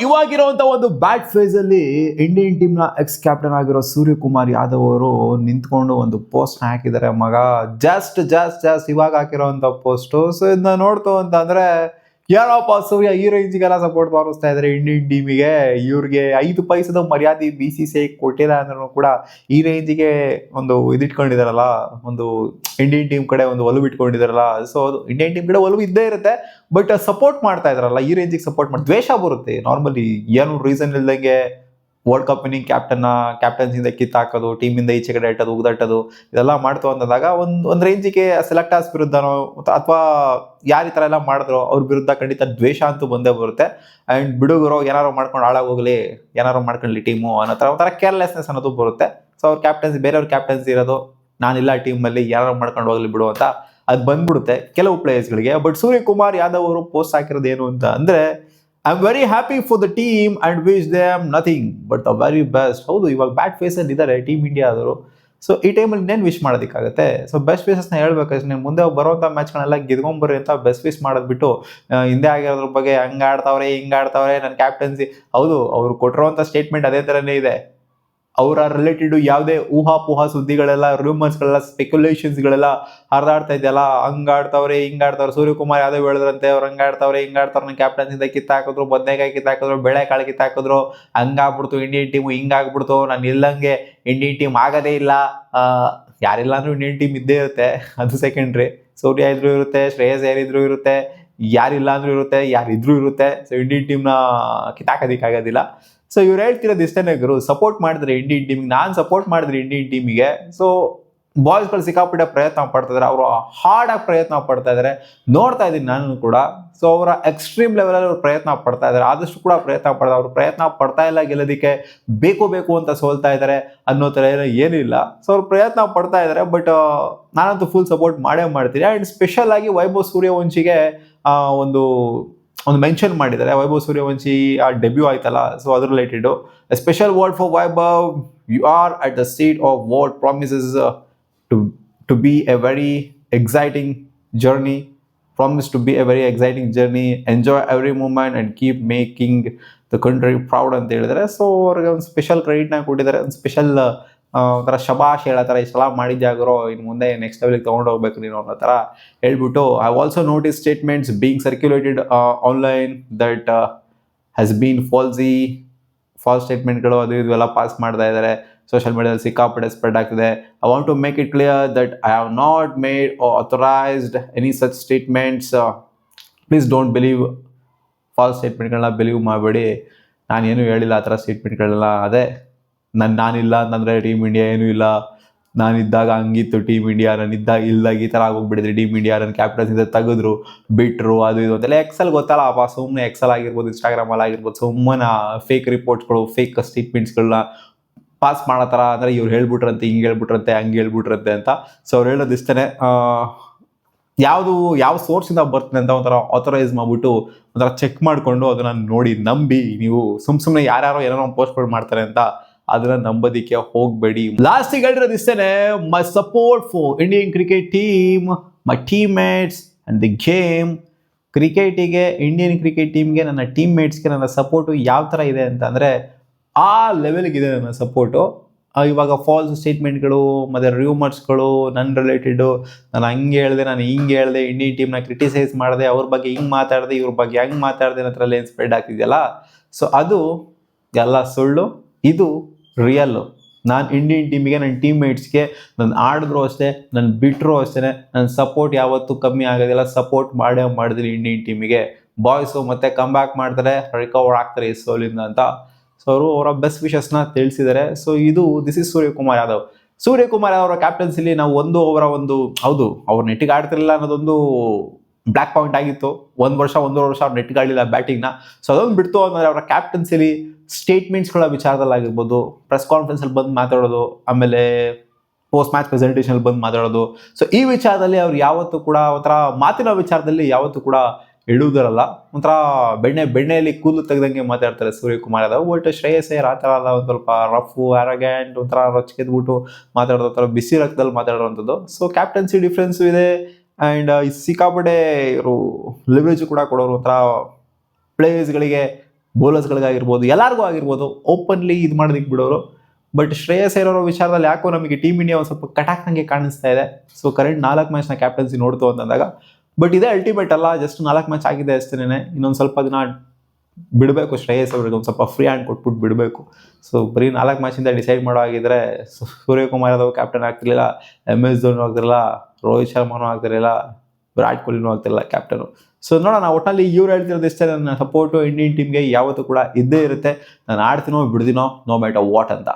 ಇವಾಗಿರುವಂತ ಒಂದು bat face ಅಲ್ಲಿ Indian team ನ ಎಕ್ಸ್ ಕ್ಯಾಪ್ಟನ್ ಆಗಿರೋ ಸೂರ್ಯಕುಮಾರ್ ಯಾದವ್ ಅವರು ನಿಂತ್ಕೊಂಡು ಒಂದು ಪೋಸ್ಟ್ ಹಾಕಿದ್ದಾರೆ ಮಗ. ಜಸ್ಟ್ ಇವಾಗ ಹಾಕಿರೋಂತ ಪೋಸ್ಟ್. ಸೊ ಇದನ್ನ ನೋಡ್ತು ಅಂತ ಅಂದ್ರೆ ಯಾರಪ್ಪ ಸೂರ್ಯ ಈ ರೇಂಜ್ಗೆಲ್ಲ ಸಪೋರ್ಟ್ ಮಾಡಿಸ್ತಾ ಇದಾರೆ ಇಂಡಿಯನ್ ಟೀಮಿಗೆ. ಇವ್ರಿಗೆ 5 ಪೈಸದ ಮರ್ಯಾದೆ BCCI ಕೊಟ್ಟಿಲ್ಲ ಅಂದ್ರೂ ಕೂಡ ಈ ರೇಂಜಿಗೆ ಒಂದು ಇದಿಟ್ಕೊಂಡಿದಾರಲ್ಲ, ಒಂದು ಇಂಡಿಯನ್ ಟೀಮ್ ಕಡೆ ಒಂದು ಒಲವು ಇಟ್ಕೊಂಡಿದಾರಲ್ಲ. ಸೊ ಅದು ಇಂಡಿಯನ್ ಟೀಮ್ ಕಡೆ ಒಲವು ಇದ್ದೇ ಇರುತ್ತೆ, ಬಟ್ ಸಪೋರ್ಟ್ ಮಾಡ್ತಾ ಇದಾರಲ್ಲ ಈ ರೇಂಜಿಗೆ ಸಪೋರ್ಟ್ ಮಾಡಿ ದ್ವೇಷ ಬರುತ್ತೆ ನಾರ್ಮಲಿ. ಏನು ರೀಸನ್ ಇಲ್ದಂಗೆ ವರ್ಲ್ಡ್ ಕಪ್ ವಿನ್ನಿಂಗ್ ಕ್ಯಾಪ್ಟನ್ಸಿಂದ ಕಿತ್ತಾಕೋದು, ಟೀಮಿಂದ ಈಚೆ ಕಡೆ ಇಟ್ಟೋದು, ಉಗ್ದಾಟೋದು ಇದೆಲ್ಲ ಮಾಡ್ತು ಅಂದಾಗ ಒಂದ್ ರೇಂಜಿಗೆ ಸೆಲೆಕ್ಟರ್ಸ್ ವಿರುದ್ಧನೋ ಅಥವಾ ಯಾರು ಈ ಥರ ಎಲ್ಲ ಮಾಡಿದ್ರು ಅವ್ರ ವಿರುದ್ಧ ಖಂಡಿತ ದ್ವೇಷ ಅಂತೂ ಬಂದೇ ಬರುತ್ತೆ. ಆ್ಯಂಡ್ ಬಿಡುಗರು ಏನಾರು ಮಾಡ್ಕೊಂಡು ಹಾಳಾಗೋಗ್ಲಿ, ಏನಾರು ಮಾಡ್ಕೊಳ್ಳಿ ಟೀಮು ಅನ್ನೋ ಥರ ಒಂಥರ ಕೇರ್ಲೆಸ್ನೆಸ್ ಅನ್ನೋದು ಬರುತ್ತೆ. ಸೊ ಅವ್ರ ಕ್ಯಾಪ್ಟನ್ಸಿ ಬೇರೆಯವ್ರ ಕ್ಯಾಪ್ಟನ್ಸಿ ಇರೋದು, ನಾನಿಲ್ಲ ಟೀಮಲ್ಲಿ ಏನಾರು ಮಾಡ್ಕೊಂಡು ಹೋಗ್ಲಿ ಬಿಡು ಅಂತ ಅದು ಬಂದ್ಬಿಡುತ್ತೆ ಕೆಲವು ಪ್ಲೇಯರ್ಸ್ಗಳಿಗೆ. ಬಟ್ ಸೂರ್ಯಕುಮಾರ್ ಯಾದವ್ ಅವರು ಪೋಸ್ಟ್ ಹಾಕಿರೋದು ಏನು ಅಂತ ಅಂದರೆ, I am very happy for the team and wish them nothing but the very best. ಹೌದು, ಇವಾಗ ಬ್ಯಾಟ್ ಫೇಸಲ್ಲಿ ಇದ್ದಾರೆ ಟೀಮ್ ಇಂಡಿಯಾದವರು. ಸೊ ಈ ಟೈಮಲ್ಲಿ ಇನ್ನೇನು ವಿಶ್ ಮಾಡೋದಕ್ಕಾಗುತ್ತೆ. ಸೊ ಬೆಸ್ಟ್ ವಿಶಸ್ನ ಹೇಳ್ಬೇಕಷ್ಟೇ. ನೀವು ಮುಂದೆ ಬರುವಂಥ ಮ್ಯಾಚ್ಗಳನ್ನೆಲ್ಲ ಗೆದ್ಕೊಂಬರ್ರಿ ಅಂತ ಬೆಸ್ಟ್ ವಿಶ್ ಮಾಡೋದ್ಬಿಟ್ಟು ಹಿಂದೆ ಆಗಿರೋದ್ರ ಬಗ್ಗೆ ಹಂಗೆ ಆಡ್ತಾವ್ರೆ ಹಿಂಗೆ ಆಡ್ತಾವ್ರೆ ನನ್ನ ಕ್ಯಾಪ್ಟನ್ಸಿ. ಹೌದು, ಅವ್ರು ಕೊಟ್ಟಿರೋಂಥ ಸ್ಟೇಟ್ಮೆಂಟ್ ಅದೇ ಥರನೇ ಇದೆ. ಅವರ ರಿಲೇಟೆಡ್ ಯಾವುದೇ ಊಹಾಪೋಹ ಸುದ್ದಿಗಳೆಲ್ಲ, ರೂಮರ್ಸ್ಗಳೆಲ್ಲ, ಸ್ಪೆಕ್ಯುಲೇಷನ್ಸ್ಗಳೆಲ್ಲ ಹರಿದಾಡ್ತಾ ಇದೆಯಲ್ಲ, ಹಂಗಾಡ್ತಾವ್ರೆ ಹಿಂಗಾಡ್ತಾವ್ರೆ. ಸೂರ್ಯಕುಮಾರ್ ಯಾದವ್ ಹೇಳಿದ್ರಂತೆ ಅವ್ರು ಹಂಗಾಡ್ತಾವ್ರೆ ಹಿಂಗಾಡ್ತಾವ್ರೆ, ನನ್ನ ಕ್ಯಾಪ್ಟನ್ಸಿಂದ ಕಿತ್ತಾಕಿದ್ರು, ಬದನೆಕಾಯಿ ಕಿತ್ತಾಕಿದ್ರು, ಬೆಳೆಕಾಳು ಕಿತ್ತಾಕಿದ್ರು, ಹಂಗಾಗ್ಬಿಡ್ತು ಇಂಡಿಯನ್ ಟೀಮು, ಹಿಂಗಾಗ್ಬಿಡ್ತು, ನಾನು ಇಲ್ಲಂಗೆ ಇಂಡಿಯನ್ ಟೀಮ್ ಆಗೋದೇ ಇಲ್ಲ. ಯಾರಿಲ್ಲ ಅಂದ್ರೂ ಇಂಡಿಯನ್ ಟೀಮ್ ಇದ್ದೇ ಇರುತ್ತೆ, ಅದು ಸೆಕೆಂಡ್ರಿ. ಸೂರ್ಯ ಇದ್ರೂ ಇರುತ್ತೆ, ಶ್ರೇಯಸ್ ಯಾರಿದ್ರು ಇರುತ್ತೆ, ಯಾರಿಲ್ಲ ಅಂದ್ರೂ ಇರುತ್ತೆ, ಯಾರಿದ್ರು ಇರುತ್ತೆ. ಸೊ ಇಂಡಿಯನ್ ಟೀಮ್ನ ಕಿತ್ತಾಕೋದಕ್ಕಾಗೋದಿಲ್ಲ. ಸೊ ಇವ್ರು ಹೇಳ್ತಿರೋದು ಇಷ್ಟೇ ಗುರು, ಸಪೋರ್ಟ್ ಮಾಡಿದ್ರೆ ಇಂಡಿಯನ್ ಟೀಮಿಗೆ, ನಾನು ಸಪೋರ್ಟ್ ಮಾಡಿದ್ರೆ ಇಂಡಿಯನ್ ಟೀಮಿಗೆ. ಸೊ ಬಾಯ್ಸ್ಗಳು ಸಿಕ್ಕಾಪಟ್ಟೆ ಪ್ರಯತ್ನ ಪಡ್ತಾ ಇದ್ದಾರೆ, ಅವರು ಹಾರ್ಡಾಗಿ ಪ್ರಯತ್ನ ಪಡ್ತಾ ಇದ್ದಾರೆ, ನೋಡ್ತಾ ಇದ್ದೀನಿ ನಾನು ಕೂಡ. ಸೊ ಅವರ ಎಕ್ಸ್ಟ್ರೀಮ್ ಲೆವೆಲಲ್ಲಿ ಅವ್ರು ಪ್ರಯತ್ನ ಪಡ್ತಾ ಇದ್ದಾರೆ, ಆದಷ್ಟು ಕೂಡ ಪ್ರಯತ್ನ ಪಡ್ತಾರೆ. ಅವ್ರು ಪ್ರಯತ್ನ ಪಡ್ತಾ ಇಲ್ಲ ಗೆಲ್ಲೋದಕ್ಕೆ, ಬೇಕು ಅಂತ ಸೋಲ್ತಾ ಇದ್ದಾರೆ ಅನ್ನೋ ಥರ ಏನಿಲ್ಲ. ಸೊ ಅವ್ರು ಪ್ರಯತ್ನ ಪಡ್ತಾ ಇದ್ದಾರೆ, ಬಟ್ ನಾನಂತೂ ಫುಲ್ ಸಪೋರ್ಟ್ ಮಾಡೇ ಮಾಡ್ತೀನಿ. ಆ್ಯಂಡ್ ಸ್ಪೆಷಲ್ ಆಗಿ ವೈಭವ್ ಸೂರ್ಯವಂಶಿಗೆ ಒಂದು ಮೆನ್ಷನ್ ಮಾಡಿದ್ದಾರೆ. ವೈಭವ್ ಸೂರ್ಯವಂಶಿ ಆ ಡೆಬ್ಯೂ ಆಯ್ತಲ್ಲ, ಸೊ ಅದ್ರ related special word for Vaibhav, you are at the seat of what promises to be a very exciting journey, promise to be a very exciting journey, enjoy every moment and keep making the country proud ಅಂತ ಹೇಳಿದ್ದಾರೆ. So ಅವ್ರಿಗೆ ಒಂದು special ಕ್ರೆಡಿಟ್ನ ಕೊಟ್ಟಿದ್ದಾರೆ, ಒಂದು special ಒಂಥರ ಶಬಾಷ್ ಹೇಳೋ ಥರ, ಇಷ್ಟೆಲ್ಲ ಮಾಡಿದ್ದಾಗಿರೋ ಇನ್ನು ಮುಂದೆ ನೆಕ್ಸ್ಟ್ ಲೆವೆಲ್ಗೆ ತೊಗೊಂಡು ಹೋಗ್ಬೇಕು ನೀನು ಅನ್ನೋ ಥರ ಹೇಳ್ಬಿಟ್ಟು, I also notice statements being circulated online that has been false ಸ್ಟೇಟ್ಮೆಂಟ್ಗಳು ಅದು ಇದು ಎಲ್ಲ ಪಾಸ್ ಮಾಡ್ತಾ ಇದ್ದಾರೆ. ಸೋಷಿಯಲ್ ಮೀಡಿಯಾದಲ್ಲಿ ಸಿಕ್ಕಾಪಟ್ಟೆ ಸ್ಪ್ರೆಡ್ ಆಗ್ತಿದೆ. I want to make it clear that I have not made or authorized any such statements. Please don't believe false ಸ್ಟೇಟ್ಮೆಂಟ್ಗಳನ್ನ ಬಿಲೀವ್ ಮಾಡಬೇಡಿ. ನಾನೇನು ಹೇಳಿಲ್ಲ ಆ ಥರ ಸ್ಟೇಟ್ಮೆಂಟ್ಗಳೆಲ್ಲ. ಅದೇ ನಾನಿಲ್ಲ ಅಂತಂದರೆ ಟೀಮ್ ಇಂಡಿಯಾ ಏನೂ ಇಲ್ಲ, ನಾನಿದ್ದಾಗ ಹಂಗಿತ್ತು ಟೀಮ್ ಇಂಡಿಯಾ, ನಾನಿದ್ದಾಗ ಇಲ್ದಾಗ ಈ ಥರ ಆಗೋಗ್ಬಿಟ್ಟಿದ್ರೆ ಟೀಮ್ ಇಂಡಿಯಾ, ನನ್ನ ಕ್ಯಾಪ್ಟನ್ಸಿಂದ ತೆಗೆದ್ರು ಬಿಟ್ಟರು ಅದು ಇದು ಅಂತೆಲ್ಲ. ಎಕ್ಸೆಲ್ ಗೊತ್ತಲ್ಲ ಅಪ್ಪ, ಸುಮ್ಮನೆ ಎಕ್ಸೆಲ್ ಆಗಿರ್ಬೋದು, ಇನ್ಸ್ಟಾಗ್ರಾಮಲ್ಲಿ ಆಗಿರ್ಬೋದು, ಸುಮ್ಮನೆ ಫೇಕ್ ರಿಪೋರ್ಟ್ಸ್ಗಳು, ಫೇಕ್ ಸ್ಟೇಟ್ಮೆಂಟ್ಸ್ಗಳನ್ನ ಪಾಸ್ ಮಾಡೋ ಥರ. ಅಂದರೆ ಇವ್ರು ಹೇಳ್ಬಿಟ್ರಂತೆ, ಹಿಂಗೆ ಹೇಳ್ಬಿಟ್ರಂತೆ, ಹಂಗೆ ಹೇಳ್ಬಿಟ್ರಂತೆ ಅಂತ. ಸೊ ಅವ್ರು ಹೇಳೋದು ಇಷ್ಟೇ, ಯಾವ ಸೋರ್ಸಿಂದ ಬರ್ತದೆ ಅಂತ ಒಂಥರ ಆಥರೈಸ್ ಮಾಡಿಬಿಟ್ಟು ಒಂಥರ ಚೆಕ್ ಮಾಡಿಕೊಂಡು ಅದನ್ನು ನೋಡಿ ನಂಬಿ, ನೀವು ಸುಮ್ಮನೆ ಯಾರ್ಯಾರೋ ಏನಾರೋ ಪೋಸ್ಟ್ಗಳು ಮಾಡ್ತಾರೆ ಅಂತ ಅದನ್ನ ನಂಬೋದಿಕ್ಕೆ ಹೋಗಬೇಡಿ. ಲಾಸ್ಟಿಗೆ ಹೇಳಿರೋದು ಇಷ್ಟೇ, my support for Indian cricket team, my team mates and the game. ಕ್ರಿಕೆಟಿಗೆ, ಇಂಡಿಯನ್ ಕ್ರಿಕೆಟ್ ಟೀಮ್ಗೆ, ನನ್ನ ಟೀಮ್ ಮೇಟ್ಸ್ಗೆ ನನ್ನ ಸಪೋರ್ಟು ಯಾವ ಥರ ಇದೆ ಅಂತ ಅಂದರೆ ಆ ಲೆವೆಲ್ಗಿದೆ ನನ್ನ ಸಪೋರ್ಟು. ಇವಾಗ ಫಾಲ್ಸ್ ಸ್ಟೇಟ್ಮೆಂಟ್ಗಳು ಮತ್ತು ರೂಮರ್ಸ್ಗಳು ನನ್ನ ರಿಲೇಟೆಡು, ನಾನು ಹಂಗೆ ಹೇಳಿದೆ, ನಾನು ಹಿಂಗೆ ಹೇಳಿದೆ, ಇಂಡಿಯನ್ ಟೀಮ್ನ ಕ್ರಿಟಿಸೈಸ್ ಮಾಡಿದೆ, ಅವ್ರ ಬಗ್ಗೆ ಹಿಂಗೆ ಮಾತಾಡಿದೆ, ಇವ್ರ ಬಗ್ಗೆ ಹೆಂಗೆ ಮಾತಾಡಿದೆ ಅನ್ನೋದ್ರಲ್ಲಿ ಏನು ಸ್ಪ್ರೆಡ್ ಆಗ್ತಿದೆಯಲ್ಲ, ಸೊ ಅದು ಎಲ್ಲ ಸುಳ್ಳು, ಇದು ರಿಯಲ್ಲು. ನಾನು ಇಂಡಿಯನ್ ಟೀಮಿಗೆ, ನನ್ನ ಟೀಮ್ ಮೇಟ್ಸ್ಗೆ ನಾನು ಆಡಿದ್ರು ಅಷ್ಟೇ, ನಾನು ಬಿಟ್ಟರು ಅಷ್ಟೇ, ನನ್ನ ಸಪೋರ್ಟ್ ಯಾವತ್ತೂ ಕಮ್ಮಿ ಆಗೋದಿಲ್ಲ. ಸಪೋರ್ಟ್ ಮಾಡಿದ್ದೀನಿ ಇಂಡಿಯನ್ ಟೀಮಿಗೆ. ಬಾಯ್ಸು ಮತ್ತೆ ಕಮ್ ಬ್ಯಾಕ್ ಮಾಡ್ತಾರೆ, ರಿಕವರ್ ಆಗ್ತಾರೆ ಈ ಸೋಲಿಂದ ಅಂತ. ಸೊ ಅವರು ಅವರ ಬೆಸ್ಟ್ ವಿಶಸ್ನ ತಿಳಿಸಿದ್ದಾರೆ. So this is Suryakumar Yadav. Suryakumar ಅವರ ಕ್ಯಾಪ್ಟನ್ಸಿಲಿ ನಾವು ಹೌದು ಅವ್ರು ನೆಟ್ಟಿಗೆ ಆಡ್ತಿರಲಿಲ್ಲ ಅನ್ನೋದೊಂದು ಬ್ಲ್ಯಾಕ್ ಪಾಯಿಂಟ್ ಆಗಿತ್ತು. ಒಂದೂವರೆ ವರ್ಷ ಅವ್ರು ನೆಟ್ಟಿಗೆ ಆಡಲಿಲ್ಲ ಬ್ಯಾಟಿಂಗ್ನ. ಸೊ ಅದೊಂದು ಬಿಡ್ತು ಅಂದರೆ ಅವರ ಕ್ಯಾಪ್ಟನ್ಸಿಲಿ ಸ್ಟೇಟ್ಮೆಂಟ್ಸ್ಗಳ ವಿಚಾರದಲ್ಲಾಗಿರ್ಬೋದು, ಪ್ರೆಸ್ ಕಾನ್ಫರೆನ್ಸಲ್ಲಿ ಬಂದು ಮಾತಾಡೋದು, ಆಮೇಲೆ ಪೋಸ್ಟ್ ಮ್ಯಾಚ್ ಪ್ರೆಸೆಂಟೇಷನಲ್ಲಿ ಬಂದು ಮಾತಾಡೋದು. ಸೊ ಈ ವಿಚಾರದಲ್ಲಿ ಅವ್ರು ಯಾವತ್ತೂ ಕೂಡ ಒಂಥರ ಮಾತಿನ ವಿಚಾರದಲ್ಲಿ ಯಾವತ್ತೂ ಕೂಡ ಇಡುವುದರಲ್ಲ, ಒಂಥರ ಬೆಣ್ಣೆಯಲ್ಲಿ ಕೂದಲು ತೆಗೆದಂಗೆ ಮಾತಾಡ್ತಾರೆ ಸೂರ್ಯಕುಮಾರ್ ಯಾದವ್. ಬಟ್ ಶ್ರೇಯಸ್ ಅಯ್ಯರ್ ಆ ಥರ ಅಲ್ಲ, ಒಂದು ಸ್ವಲ್ಪ ರಫು, ಆ್ಯರಗೆಂಟ್, ಒಂಥರ ರೊಚ್ಚಿಗೆದ್ಬಿಟ್ಟು ಮಾತಾಡೋದು, ಒಂಥರ ಬಿಸಿ ರಕ್ತದಲ್ಲಿ ಮಾತಾಡೋವಂಥದ್ದು. ಸೊ ಕ್ಯಾಪ್ಟನ್ಸಿ ಡಿಫ್ರೆನ್ಸು ಇದೆ. ಆ್ಯಂಡ್ ಸಿಕ್ಕಾಪಟ್ಟೆ ಇವರು ಲಿವರೇಜ್ ಕೂಡ ಕೊಡೋರು, ಒಂಥರ ಪ್ಲೇಯರ್ಸ್ಗಳಿಗೆ ಬೌಲರ್ಸ್ಗಳಿಗಾಗಿರ್ಬೋದು, ಎಲ್ಲರಿಗೂ ಆಗಿರ್ಬೋದು ಓಪನ್ಲಿ ಇದು ಮಾಡೋದಕ್ಕೆ ಬಿಡೋರು. ಬಟ್ ಶ್ರೇಯಸ್ ಅಯ್ಯರ್ ಅವರ ವಿಚಾರದಲ್ಲಿ ಯಾಕೋ ನಮಗೆ ಟೀಮ್ ಇಂಡಿಯಾ ಒಂದು ಸ್ವಲ್ಪ ಕಟಾಕ್ನಂಗೆ ಕಾಣಿಸ್ತಾ ಇದೆ. ಸೊ ಕರೆಂಟ್ 4 ಮ್ಯಾಚ್ನ ಕ್ಯಾಪ್ಟನ್ಸಿ ನೋಡ್ತು ಅಂತಂದಾಗ, ಬಟ್ ಇದೇ ಅಲ್ಟಿಮೇಟ್ ಅಲ್ಲ, ಜಸ್ಟ್ 4 ಮ್ಯಾಚ್ ಆಗಿದೆ ಅಷ್ಟೇನೆ. ಇನ್ನೊಂದು ಸ್ವಲ್ಪ ದಿನ ಬಿಡಬೇಕು ಶ್ರೇಯಸ್ ಅವರಿಗೆ, ಒಂದು ಸ್ವಲ್ಪ ಫ್ರೀ ಹ್ಯಾಂಡ್ ಕೊಟ್ಬಿಟ್ಟು ಬಿಡಬೇಕು. ಸೊ ಬರೀ 4 ಮ್ಯಾಚಿಂದ ಡಿಸೈಡ್ ಮಾಡೋ ಆಗಿದ್ರೆ ಸೂರ್ಯಕುಮಾರ್ ಯಾದವ್ ಕ್ಯಾಪ್ಟನ್ ಆಗ್ತಿರ್ಲಿಲ್ಲ, MS ಧೋನಿ ಆಗ್ತಿರಲಿಲ್ಲ, ರೋಹಿತ್ ಶರ್ಮಾನೂ ಆಗ್ತಿರಲಿಲ್ಲ, ವಿರಾಟ್ ಕೊಹ್ಲಿನೂ ಆಗ್ತಿರಲಿಲ್ಲ ಕ್ಯಾಪ್ಟನು. ಸೊ ನೋಡೋಣ, ಒಟ್ಟಿನಲ್ಲಿ ಇವ್ರು ಹೇಳ್ತಿರೋದು ಇಷ್ಟೇ, ನನ್ನ ಸಪೋರ್ಟು ಇಂಡಿಯನ್ ಟೀಮ್ಗೆ ಯಾವತ್ತೂ ಕೂಡ ಇದ್ದೇ ಇರುತ್ತೆ. ನಾನು ಆಡ್ತೀನೋ ಬಿಡ್ತೀನೋ ನೋ ಮ್ಯಾಟರ್ ವಾಟ್ ಅಂತ.